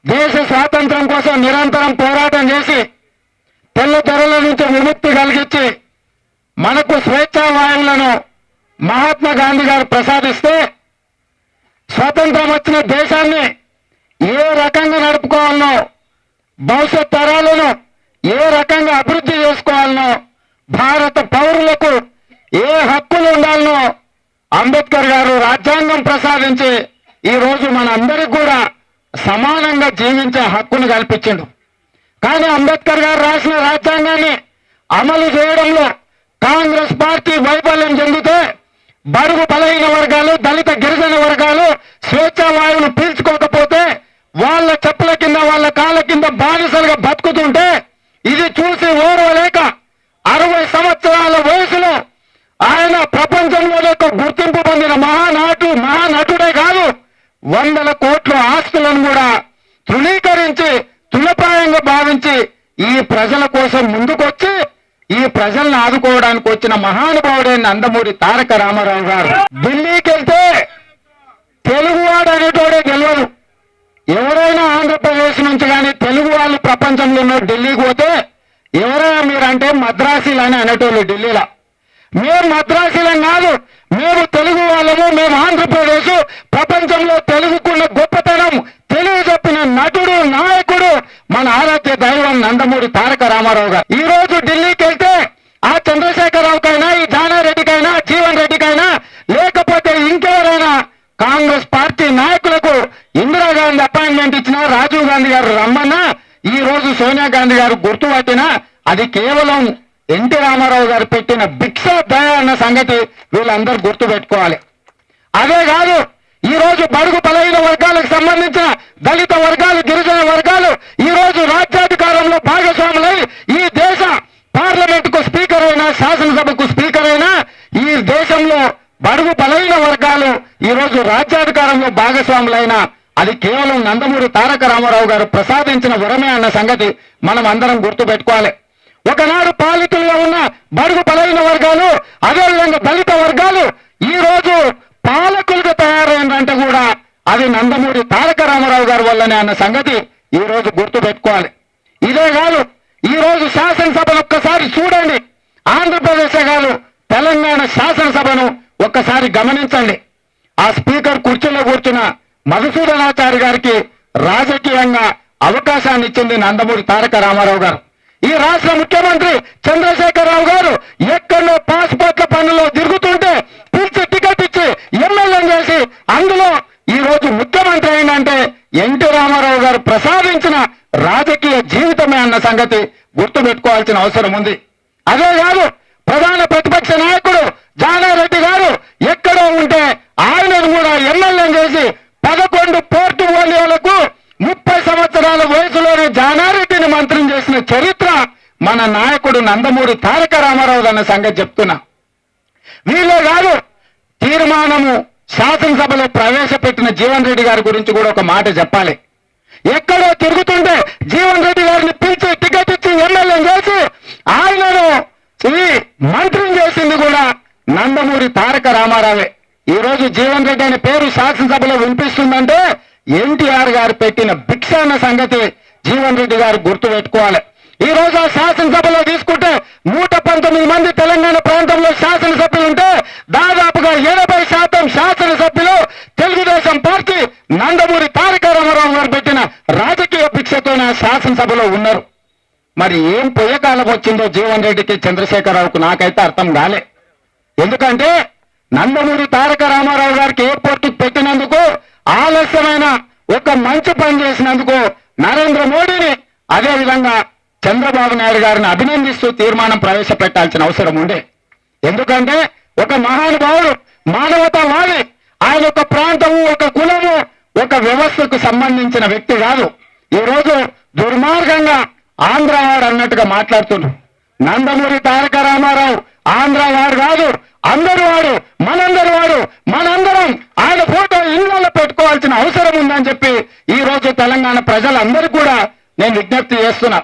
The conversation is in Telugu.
దేశ స్వాతంత్రం కోసం నిరంతరం పోరాటం చేసి తెల్ల తెరల నుంచి విముక్తి కలిగించి మనకు స్వేచ్ఛా వాయువులను మహాత్మా గాంధీ గారు ప్రసాదిస్తే స్వాతంత్రం వచ్చిన దేశాన్ని ఏ రకంగా నడుపుకోవాలనో భవిష్యత్ తరాలను ఏ రకంగా అభివృద్ధి చేసుకోవాలనో భారత పౌరులకు ఏ హక్కులు ఉండాలనో అంబేద్కర్ గారు రాజ్యాంగం ప్రసాదించి ఈ రోజు మనందరికి కూడా సమానంగా జీవించే హక్కును కల్పించిండు. కానీ అంబేద్కర్ గారు రాసిన రాజ్యాంగాన్ని అమలు చేయడంలో కాంగ్రెస్ పార్టీ వైఫల్యం చెందితే బడుగు బలహీన వర్గాలు దళిత గిరిజన వర్గాలు స్వేచ్ఛా వాయువులు పీల్చుకోకపోతే వాళ్ళ చెప్పుల కింద వాళ్ళ కాళ్ళ కింద బానిసలుగా బతుకుతుంటే ఇది చూసి ఓర్వలేక 60 సంవత్సరాల వయసులో ఆయన ప్రపంచంలోనే ఒక గుర్తింపు పొందిన మహానటుడే కాదు, 100 కోట్ల ఆస్తులను కూడా తృణీకరించి తృణప్రాయంగా భావించి ఈ ప్రజల కోసం ముందుకొచ్చి ఈ ప్రజలను ఆదుకోవడానికి వచ్చిన మహానుభావుడైన నందమూరి తారక రామారావు గారు. ఢిల్లీకి వెళ్తే తెలుగువాడు అనేటోడే తెలియదు. ఎవరైనా ఆంధ్రప్రదేశ్ నుంచి కానీ తెలుగు వాళ్ళు ప్రపంచంలో ఉన్న ఢిల్లీకి పోతే ఎవరైనా మీరంటే మద్రాసీలు అని అనేటోళ్ళు ఢిల్లీలో. మేము మద్రాసీలం కాదు, మేము తెలుగు వాళ్ళము, మేము ఆంధ్రప్రదేశ్. ప్రపంచంలో తెలుగుకున్న గొప్పతనం తెలుగు చెప్పిన నటుడు నాయకుడు మన ఆరాధ్య దైవం నందమూరి తారక రామారావు గారు. ఈ రోజు ఢిల్లీకి వెళ్తే ఆ చంద్రశేఖరరావుకైనా ఈ జానారెడ్డికైనా జీవన్ రెడ్డికైనా లేకపోతే ఇంకెవరైనా కాంగ్రెస్ పార్టీ నాయకులకు ఇందిరాగాంధీ అపాయింట్మెంట్ ఇచ్చినా రాజీవ్ గాంధీ గారు రమ్మన్నా ఈ రోజు సోనియా గాంధీ గారు గుర్తుపట్టినా అది కేవలం ఎన్టీ రామారావు గారు పెట్టిన భిక్ష దయ అన్న సంగతి వీళ్ళందరూ గుర్తు పెట్టుకోవాలి. అదే కాదు, ఈ రోజు బడుగు బలహీన వర్గాలకు సంబంధించిన దళిత వర్గాలు గిరిజన వర్గాలు ఈ రోజు రాజ్యాధికారంలో భాగస్వాములై ఈ దేశ పార్లమెంట్ కు స్పీకర్ అయినా శాసనసభకు స్పీకర్ అయినా ఈ దేశంలో బడుగు బలహీన వర్గాలు ఈ రోజు రాజ్యాధికారంలో భాగస్వాములైన అది కేవలం నందమూరి తారక రామారావు గారు ప్రసాదించిన వరమే అన్న సంగతి మనం అందరం గుర్తు పెట్టుకోవాలి. ఒకనాడు పాలితుల్లో ఉన్న బడుగు బలహీన వర్గాలు అదేవిధంగా దళిత వర్గాలు ఈ రోజు పాలకులుగా తయారైందంటే కూడా అది నందమూరి తారక రామారావు గారి వల్లనే అన్న సంగతి ఈ రోజు గుర్తు పెట్టుకోవాలి. ఇదే కాదు, ఈ రోజు శాసనసభను ఒక్కసారి చూడండి, ఆంధ్రప్రదేశ్ కాదు తెలంగాణ శాసనసభను ఒక్కసారి గమనించండి. ఆ స్పీకర్ కుర్చీలో కూర్చున్న మధుసూదనాచారి గారికి రాజకీయంగా అవకాశాన్ని ఇచ్చింది నందమూరి తారక రామారావు గారు. ఈ రాష్ట్ర ముఖ్యమంత్రి చంద్రశేఖరరావు గారు ఎక్కడో పాస్పోర్ట్ల పనుల్లో తిరుగుతుంటే పిలిచి టికెట్ ఇచ్చి ఎమ్మెల్యే చేసి అందులో ఈ రోజు ముఖ్యమంత్రి అయిందంటే ఎన్టీ రామారావు గారు ప్రసాదించిన రాజకీయ జీవితమే అన్న సంగతి గుర్తు పెట్టుకోవాల్సిన అవసరం ఉంది. అదే కాదు, ప్రధాన ప్రతిపక్ష నాయకుడు జానారెడ్డి గారు ఎక్కడో ఉంటే ఆయనను కూడా ఎమ్మెల్యే చేసి 11 పోర్టుఫోలియోలకు 30 సంవత్సరాల వయసులోనే జానారెడ్డిని మంత్రం చేసిన చరిత్ర మన నాయకుడు నందమూరి తారక రామారావు అన్న సంగతి చెప్తున్నా. వీళ్ళే కాదు, తీర్మానము శాసనసభలో ప్రవేశపెట్టిన జీవన్ రెడ్డి గారి గురించి కూడా ఒక మాట చెప్పాలి. ఎక్కడో తిరుగుతుంటే జీవన్ రెడ్డి గారిని పిలిచి టికెట్ ఇచ్చి ఎమ్మెల్యే చేసి ఆయనను మంత్రిని చేసింది కూడా నందమూరి తారక రామారావే. ఈ రోజు జీవన్ రెడ్డి అనే పేరు శాసనసభలో వినిపిస్తుందంటే ఎన్టీఆర్ గారు పెట్టిన భిక్ష అన్న సంగతి జీవన్ రెడ్డి గారు గుర్తు పెట్టుకోవాలి. ఈ రోజు ఆ శాసనసభలో తీసుకుంటే 119 మంది తెలంగాణ ప్రాంతంలో శాసనసభ్యులు ఉంటే దాదాపుగా 80% శాసనసభ్యులు తెలుగుదేశం పార్టీ నందమూరి తారక రామారావు గారు పెట్టిన రాజకీయ భిక్షతోనే శాసనసభలో ఉన్నారు. మరి ఏం పొయ్యకాలం వచ్చిందో జీవన్ రెడ్డికి చంద్రశేఖరరావుకు నాకైతే అర్థం కాలే. ఎందుకంటే నందమూరి తారక రామారావు గారికి ఎయిర్పోర్టుకు పెట్టినందుకు ఆలస్యమైన ఒక మంచి పని చేసినందుకు నరేంద్ర మోడీని అదేవిధంగా చంద్రబాబు నాయుడు గారిని అభినందిస్తూ తీర్మానం ప్రవేశపెట్టాల్సిన అవసరం ఉండే. ఎందుకంటే ఒక మహానుభావుడు మానవతావాది, ఆయన ఒక ప్రాంతము ఒక కులము ఒక వ్యవస్థకు సంబంధించిన వ్యక్తి కాదు. ఈ రోజు దుర్మార్గంగా ఆంధ్రవాడు అన్నట్టుగా మాట్లాడుతున్నారు. నందమూరి తారక రామారావు ఆంధ్రవాడు కాదు, అందరూ వాడు, మనందరూ వాడు, మనందరం ఆయన ఫోటో ఇళ్లలో పెట్టుకోవాల్సిన అవసరం ఉందని చెప్పి ఈ రోజు తెలంగాణ ప్రజలందరూ కూడా నేను విజ్ఞప్తి చేస్తున్నా.